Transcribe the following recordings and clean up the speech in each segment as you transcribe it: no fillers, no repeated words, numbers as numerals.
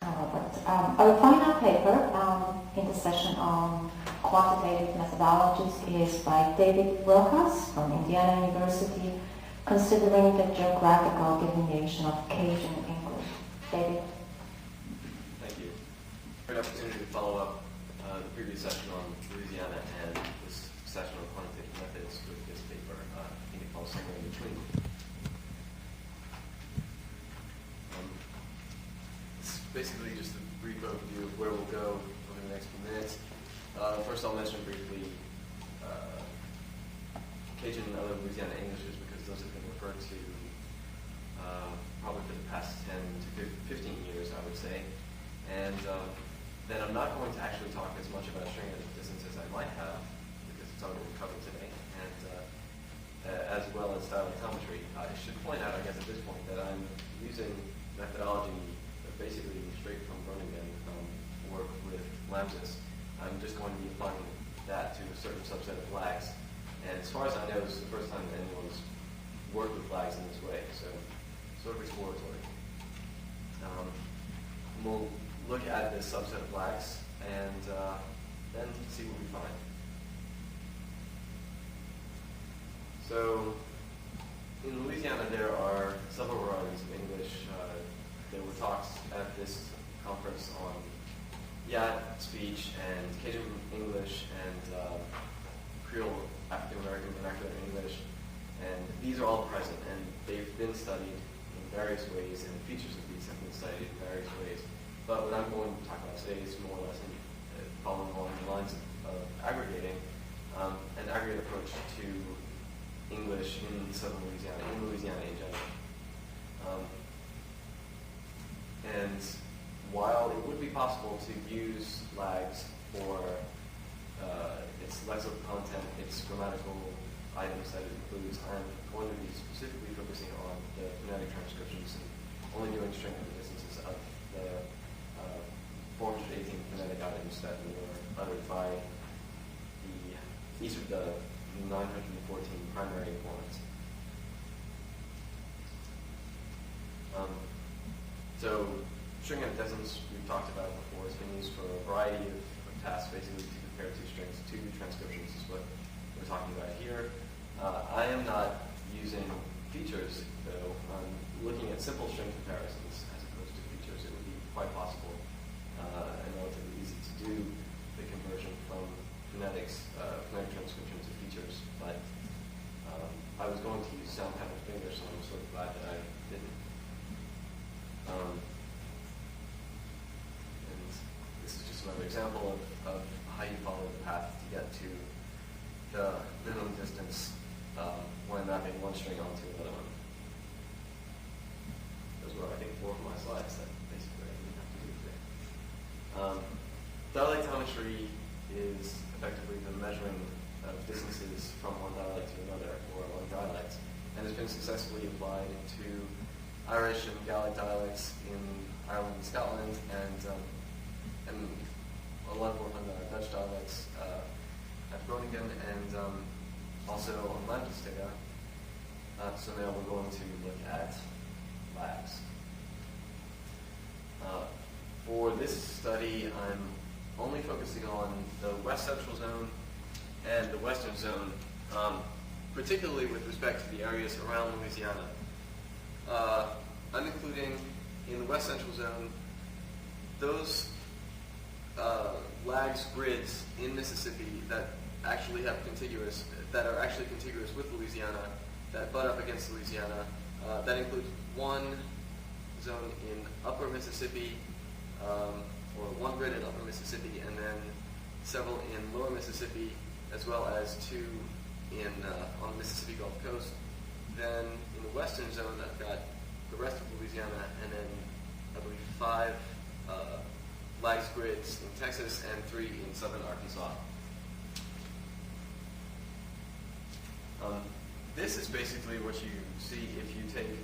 Our final paper in the session on quantitative methodologies is by David Rojas from Indiana University, considering the geographical delineation of Cajun English. David? Thank you. Great opportunity to follow up the previous session on Louisiana and this session on quantitative methods with this paper. I think it falls somewhere in between. It's basically just a brief overview of where we'll go over the next few minutes. First, I'll mention briefly Cajun and other Louisiana Englishes because those have been referred to probably for the past 10 to 15 years, I would say. And then I'm not going to actually talk as much about string and distance as I might have because it's already been covered today, and as well as stylometry. I should point out, I guess, at this point that I'm using methodology basically straight from Groningen work with LAVIS. I'm just going to be applying that to a certain subset of flags. And as far as I know, this is the first time that anyone's worked with flags in this way, so sort of exploratory. We'll look at this subset of flags and then see what we find. So in Louisiana, there are several varieties of English. There were talks at this conference on Yat speech and Cajun English and Creole African American vernacular English, and these are all present, and they've been studied in various ways, and the features of these have been studied in various ways. But what I'm going to talk about today is more or less following along the lines of aggregating, an aggregate approach to English in southern Louisiana, in Louisiana in general. And while it would be possible to use lags for its lexical content, its grammatical items that it includes, I'm going to be specifically focusing on the phonetic transcriptions and only doing string distances of the 418 phonetic items that were uttered by each of the 914 primary forms. So string antithesis we've talked about before has been used for a variety of tasks, basically to compare two strings. Two transcriptions is what we're talking about here. I am not using features, though. I'm looking at simple string comparisons as opposed to features. It would be quite possible and relatively easy to do the conversion from phonetic transcription to features, but I was going to use sound patterns of English, so I'm sort of glad that I didn't. And this is just another example of how you follow the path to get to the minimum distance when mapping one string onto another one. Those were, I think, 4 of my slides that basically I didn't have to do today. Dialectometry is effectively the measuring of distances from one dialect to another, or one dialect, and has been successfully applied to Irish and Gaelic dialects in Ireland and Scotland, and a lot of work on the Dutch dialects at Groningen, and also on language data. So now we're going to look at lags. For this study, I'm only focusing on the West Central Zone and the Western Zone, particularly with respect to the areas around Louisiana. I'm including in the West Central Zone those lags grids in Mississippi that actually have contiguous, that are actually contiguous with Louisiana, that butt up against Louisiana. That includes one zone in Upper Mississippi, or one grid in Upper Mississippi, and then several in Lower Mississippi, as well as 2 in on the Mississippi Gulf Coast. Then in the Western Zone, I've got the rest of Louisiana, and then I believe 5 lags grids in Texas and 3 in southern Arkansas. This is basically what you see if you take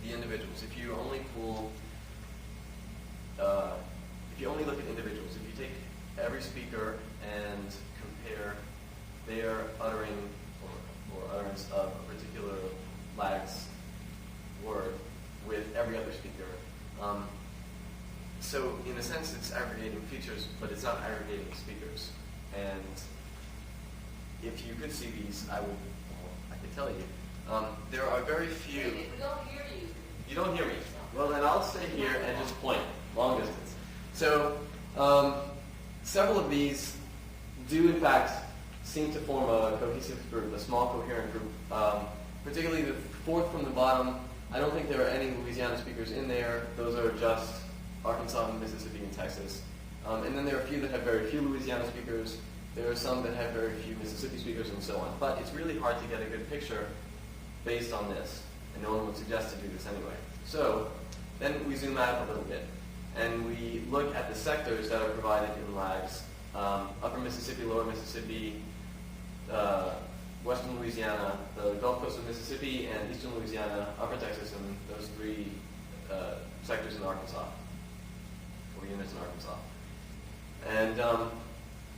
the individuals. If you only pull, if you only look at individuals, if you take every speaker and compare their uttering or utterance of a particular lags word with every other speaker, so in a sense it's aggregating features, but it's not aggregating speakers. And if you could see these, I could tell you. There are very few. We don't hear you. You don't hear me? Well, then I'll stay here and just point, long distance. So, several of these do in fact seem to form a cohesive group, a small coherent group. Particularly the fourth from the bottom, I don't think there are any Louisiana speakers in there. Those are just Arkansas, Mississippi, and Texas. And then there are a few that have very few Louisiana speakers. There are some that have very few Mississippi speakers, and so on. But it's really hard to get a good picture based on this, and no one would suggest to do this anyway. So then we zoom out a little bit, and we look at the sectors that are provided in LAVIS. Upper Mississippi, Lower Mississippi, Western Louisiana, the Gulf Coast of Mississippi, and Eastern Louisiana, Upper Texas, and those three sectors in Arkansas, or units in Arkansas. And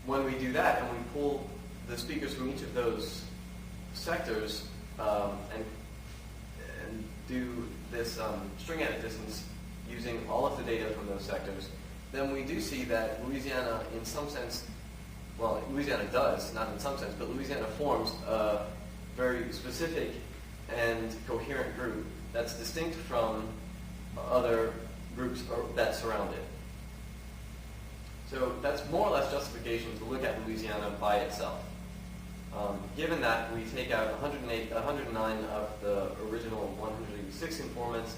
when we do that, and we pull the speakers from each of those sectors, and do this string edit distance using all of the data from those sectors, then we do see that Louisiana, in some sense, well, Louisiana does, not in some sense, but Louisiana forms a very specific and coherent group that's distinct from other groups that surround it. So that's more or less justification to look at Louisiana by itself. Given that we take out 109 of the original 186 informants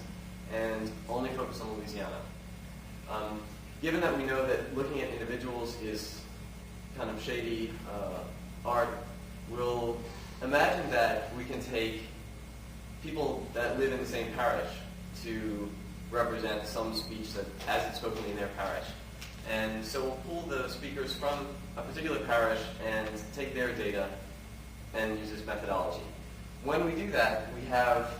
and only focus on Louisiana. Given that we know that looking at individuals is kind of shady art, we'll imagine that we can take people that live in the same parish to represent some speech that as it's spoken in their parish. And so we'll pull the speakers from a particular parish and take their data and use this methodology. When we do that, we have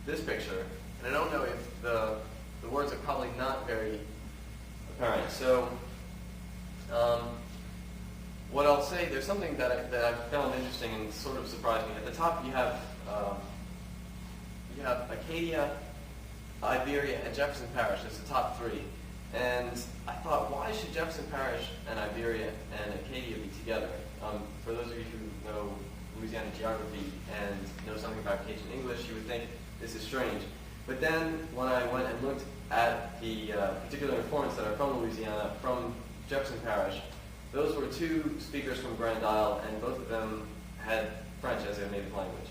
this picture, and I don't know if the words are probably not very apparent. So what I'll say, there's something that I found interesting and sort of surprised me. At the top you have Acadia, Iberia, and Jefferson Parish. That's the top three. And I thought, why should Jefferson Parish and Iberia and Acadia be together? For those of you who know Louisiana geography and know something about Cajun English, you would think this is strange. But then when I went and looked at the particular informants that are from Louisiana, from Jefferson Parish, those were two speakers from Grand Isle, and both of them had French as their native language.